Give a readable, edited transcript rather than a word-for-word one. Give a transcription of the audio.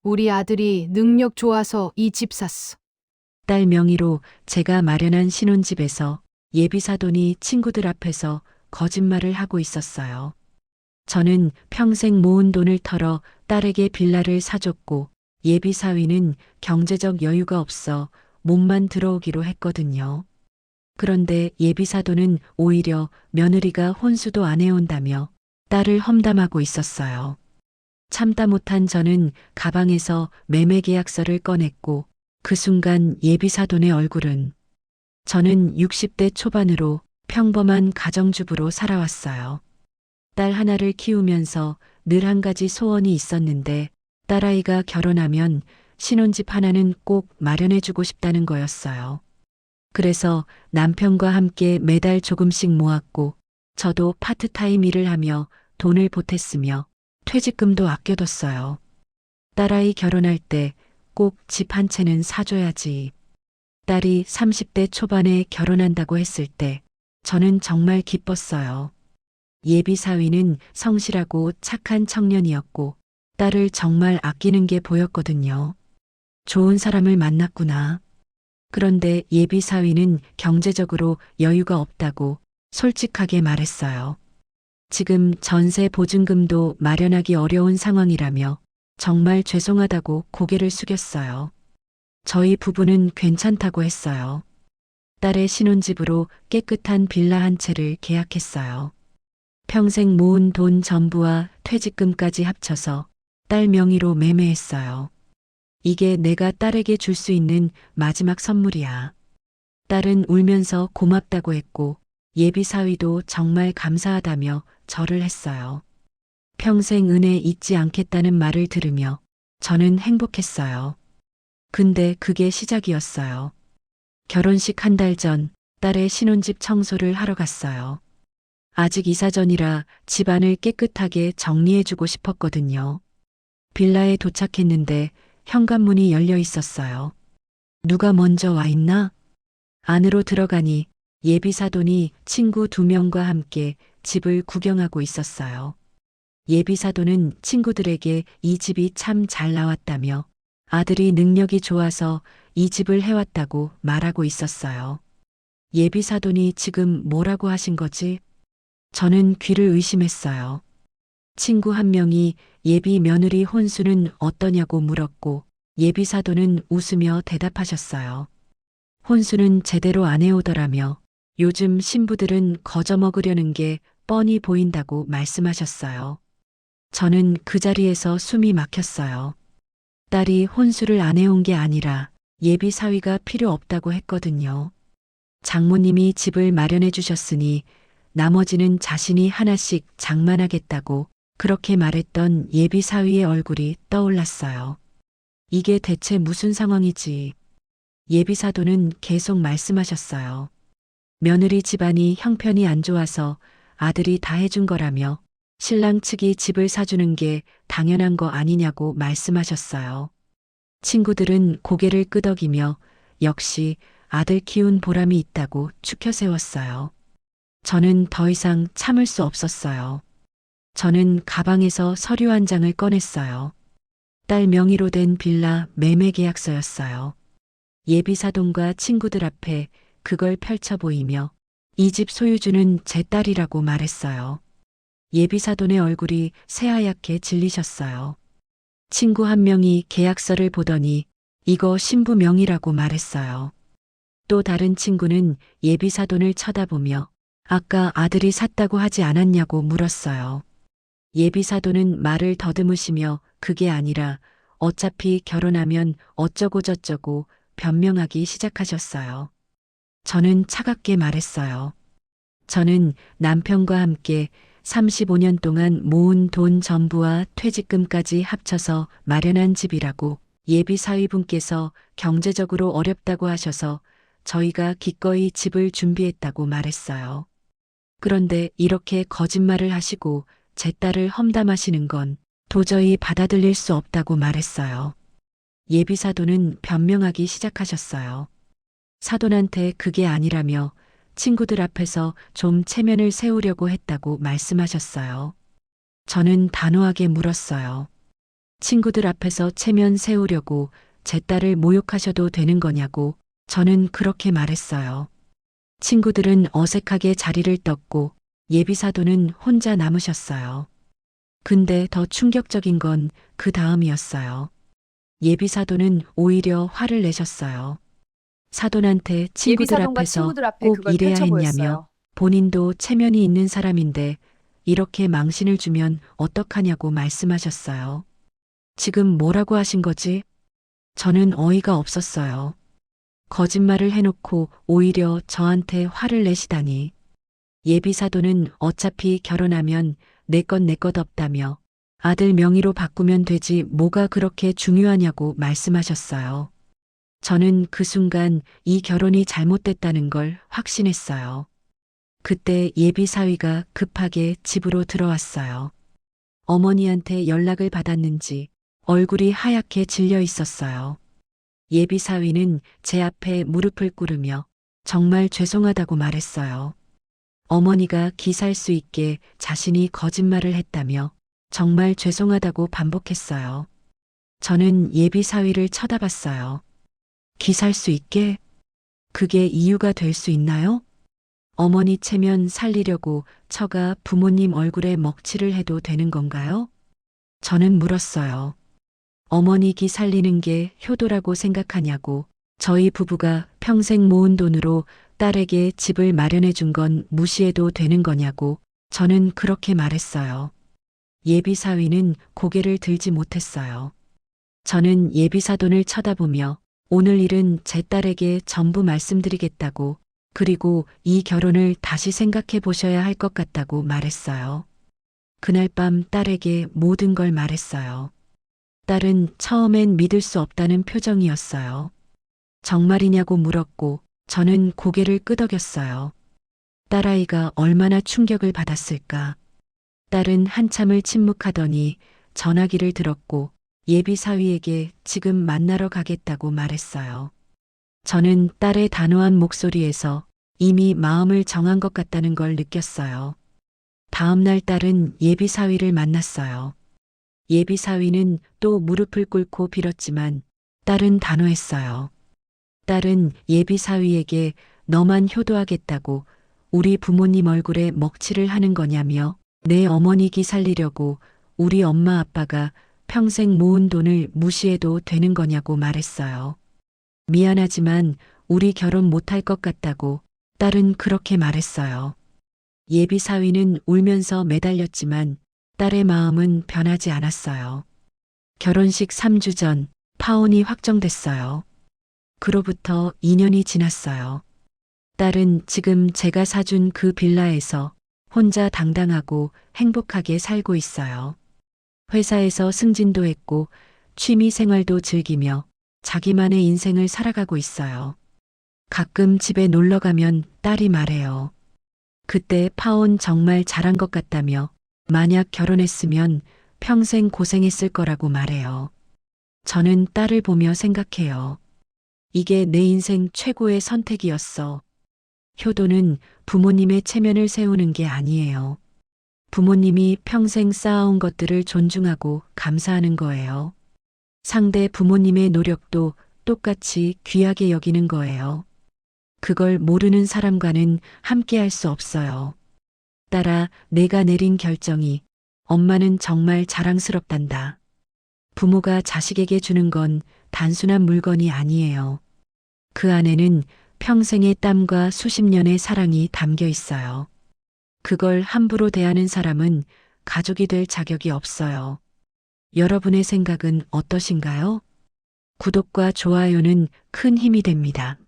우리 아들이 능력 좋아서 이 집 샀어. 딸 명의로 제가 마련한 신혼집에서 예비사돈이 친구들 앞에서 거짓말을 하고 있었어요. 저는 평생 모은 돈을 털어 딸에게 빌라를 사줬고 예비사위는 경제적 여유가 없어 몸만 들어오기로 했거든요. 그런데 예비사돈은 오히려 며느리가 혼수도 안 해온다며 딸을 험담하고 있었어요. 참다 못한 저는 가방에서 매매 계약서를 꺼냈고 그 순간 예비사돈의 얼굴은 저는 60대 초반으로 평범한 가정주부로 살아왔어요. 딸 하나를 키우면서 늘 한 가지 소원이 있었는데 딸아이가 결혼하면 신혼집 하나는 꼭 마련해주고 싶다는 거였어요. 그래서 남편과 함께 매달 조금씩 모았고 저도 파트타임 일을 하며 돈을 보탰으며 퇴직금도 아껴뒀어요. 딸아이 결혼할 때 꼭 집 한 채는 사줘야지. 딸이 30대 초반에 결혼한다고 했을 때 저는 정말 기뻤어요. 예비사위는 성실하고 착한 청년이었고 딸을 정말 아끼는 게 보였거든요. 좋은 사람을 만났구나. 그런데 예비사위는 경제적으로 여유가 없다고 솔직하게 말했어요. 지금 전세 보증금도 마련하기 어려운 상황이라며 정말 죄송하다고 고개를 숙였어요. 저희 부부는 괜찮다고 했어요. 딸의 신혼집으로 깨끗한 빌라 한 채를 계약했어요. 평생 모은 돈 전부와 퇴직금까지 합쳐서 딸 명의로 매매했어요. 이게 내가 딸에게 줄 수 있는 마지막 선물이야. 딸은 울면서 고맙다고 했고 예비사위도 정말 감사하다며 절을 했어요. 평생 은혜 잊지 않겠다는 말을 들으며 저는 행복했어요. 근데 그게 시작이었어요. 결혼식 한 달 전 딸의 신혼집 청소를 하러 갔어요. 아직 이사 전이라 집안을 깨끗하게 정리해주고 싶었거든요. 빌라에 도착했는데 현관문이 열려 있었어요. 누가 먼저 와 있나? 안으로 들어가니 예비사돈이 친구 2명과 함께 집을 구경하고 있었어요. 예비사돈은 친구들에게 이 집이 참 잘 나왔다며 아들이 능력이 좋아서 이 집을 해왔다고 말하고 있었어요. 예비사돈이 지금 뭐라고 하신 거지? 저는 귀를 의심했어요. 친구 한 명이 예비 며느리 혼수는 어떠냐고 물었고 예비사돈은 웃으며 대답하셨어요. 혼수는 제대로 안 해오더라며 요즘 신부들은 거저먹으려는 게 뻔히 보인다고 말씀하셨어요. 저는 그 자리에서 숨이 막혔어요. 딸이 혼수를 안 해온 게 아니라 예비 사위가 필요 없다고 했거든요. 장모님이 집을 마련해 주셨으니 나머지는 자신이 하나씩 장만하겠다고 그렇게 말했던 예비 사위의 얼굴이 떠올랐어요. 이게 대체 무슨 상황이지? 예비 사도는 계속 말씀하셨어요. 며느리 집안이 형편이 안 좋아서 아들이 다 해준 거라며 신랑 측이 집을 사주는 게 당연한 거 아니냐고 말씀하셨어요. 친구들은 고개를 끄덕이며 역시 아들 키운 보람이 있다고 추켜 세웠어요. 저는 더 이상 참을 수 없었어요. 저는 가방에서 서류 한 장을 꺼냈어요. 딸 명의로 된 빌라 매매 계약서였어요. 예비사돈과 친구들 앞에 그걸 펼쳐 보이며 이 집 소유주는 제 딸이라고 말했어요. 예비사돈의 얼굴이 새하얗게 질리셨어요. 친구 한 명이 계약서를 보더니 이거 신부 명의라고 말했어요. 또 다른 친구는 예비사돈을 쳐다보며 아까 아들이 샀다고 하지 않았냐고 물었어요. 예비사돈은 말을 더듬으시며 그게 아니라 어차피 결혼하면 어쩌고저쩌고 변명하기 시작하셨어요. 저는 차갑게 말했어요. 저는 남편과 함께 35년 동안 모은 돈 전부와 퇴직금까지 합쳐서 마련한 집이라고 예비 사위분께서 경제적으로 어렵다고 하셔서 저희가 기꺼이 집을 준비했다고 말했어요. 그런데 이렇게 거짓말을 하시고 제 딸을 험담하시는 건 도저히 받아들일 수 없다고 말했어요. 예비 사돈은 변명하기 시작하셨어요. 사돈한테 그게 아니라며 친구들 앞에서 좀 체면을 세우려고 했다고 말씀하셨어요. 저는 단호하게 물었어요. 친구들 앞에서 체면 세우려고 제 딸을 모욕하셔도 되는 거냐고 저는 그렇게 말했어요. 친구들은 어색하게 자리를 떴고 예비사도는 혼자 남으셨어요. 근데 더 충격적인 건 그 다음이었어요. 예비사도는 오히려 화를 내셨어요. 사돈한테 친구들 예비사돈과 앞에서 친구들 앞에 꼭 그걸 이래야 펼쳐 했냐며 보였어요. 본인도 체면이 있는 사람인데 이렇게 망신을 주면 어떡하냐고 말씀하셨어요. 지금 뭐라고 하신 거지? 저는 어이가 없었어요. 거짓말을 해놓고 오히려 저한테 화를 내시다니. 예비사도는 어차피 결혼하면 내 것 없다며 아들 명의로 바꾸면 되지 뭐가 그렇게 중요하냐고 말씀하셨어요. 저는 그 순간 이 결혼이 잘못됐다는 걸 확신했어요. 그때 예비 사위가 급하게 집으로 들어왔어요. 어머니한테 연락을 받았는지 얼굴이 하얗게 질려 있었어요. 예비 사위는 제 앞에 무릎을 꿇으며 정말 죄송하다고 말했어요. 어머니가 기 살 수 있게 자신이 거짓말을 했다며 정말 죄송하다고 반복했어요. 저는 예비 사위를 쳐다봤어요. 기 살 수 있게? 그게 이유가 될 수 있나요? 어머니 체면 살리려고 처가 부모님 얼굴에 먹칠을 해도 되는 건가요? 저는 물었어요. 어머니 기 살리는 게 효도라고 생각하냐고. 저희 부부가 평생 모은 돈으로 딸에게 집을 마련해 준 건 무시해도 되는 거냐고. 저는 그렇게 말했어요. 예비 사위는 고개를 들지 못했어요. 저는 예비 사돈을 쳐다보며 오늘 일은 제 딸에게 전부 말씀드리겠다고, 그리고 이 결혼을 다시 생각해 보셔야 할 것 같다고 말했어요. 그날 밤 딸에게 모든 걸 말했어요. 딸은 처음엔 믿을 수 없다는 표정이었어요. 정말이냐고 물었고 저는 고개를 끄덕였어요. 딸아이가 얼마나 충격을 받았을까. 딸은 한참을 침묵하더니 전화기를 들었고 예비 사위에게 지금 만나러 가겠다고 말했어요. 저는 딸의 단호한 목소리에서 이미 마음을 정한 것 같다는 걸 느꼈어요. 다음 날 딸은 예비 사위를 만났어요. 예비 사위는 또 무릎을 꿇고 빌었지만 딸은 단호했어요. 딸은 예비 사위에게 너만 효도하겠다고 우리 부모님 얼굴에 먹칠을 하는 거냐며 내 어머니 기 살리려고 우리 엄마 아빠가 평생 모은 돈을 무시해도 되는 거냐고 말했어요. 미안하지만 우리 결혼 못할 것 같다고 딸은 그렇게 말했어요. 예비 사위는 울면서 매달렸지만 딸의 마음은 변하지 않았어요. 결혼식 3주 전 파혼이 확정됐어요. 그로부터 2년이 지났어요. 딸은 지금 제가 사준 그 빌라에서 혼자 당당하고 행복하게 살고 있어요. 회사에서 승진도 했고 취미 생활도 즐기며 자기만의 인생을 살아가고 있어요. 가끔 집에 놀러 가면 딸이 말해요. 그때 파혼 정말 잘한 것 같다며 만약 결혼했으면 평생 고생했을 거라고 말해요. 저는 딸을 보며 생각해요. 이게 내 인생 최고의 선택이었어. 효도는 부모님의 체면을 세우는 게 아니에요. 부모님이 평생 쌓아온 것들을 존중하고 감사하는 거예요. 상대 부모님의 노력도 똑같이 귀하게 여기는 거예요. 그걸 모르는 사람과는 함께 할 수 없어요. 딸아, 내가 내린 결정이 엄마는 정말 자랑스럽단다. 부모가 자식에게 주는 건 단순한 물건이 아니에요. 그 안에는 평생의 땀과 수십 년의 사랑이 담겨 있어요. 그걸 함부로 대하는 사람은 가족이 될 자격이 없어요. 여러분의 생각은 어떠신가요? 구독과 좋아요는 큰 힘이 됩니다.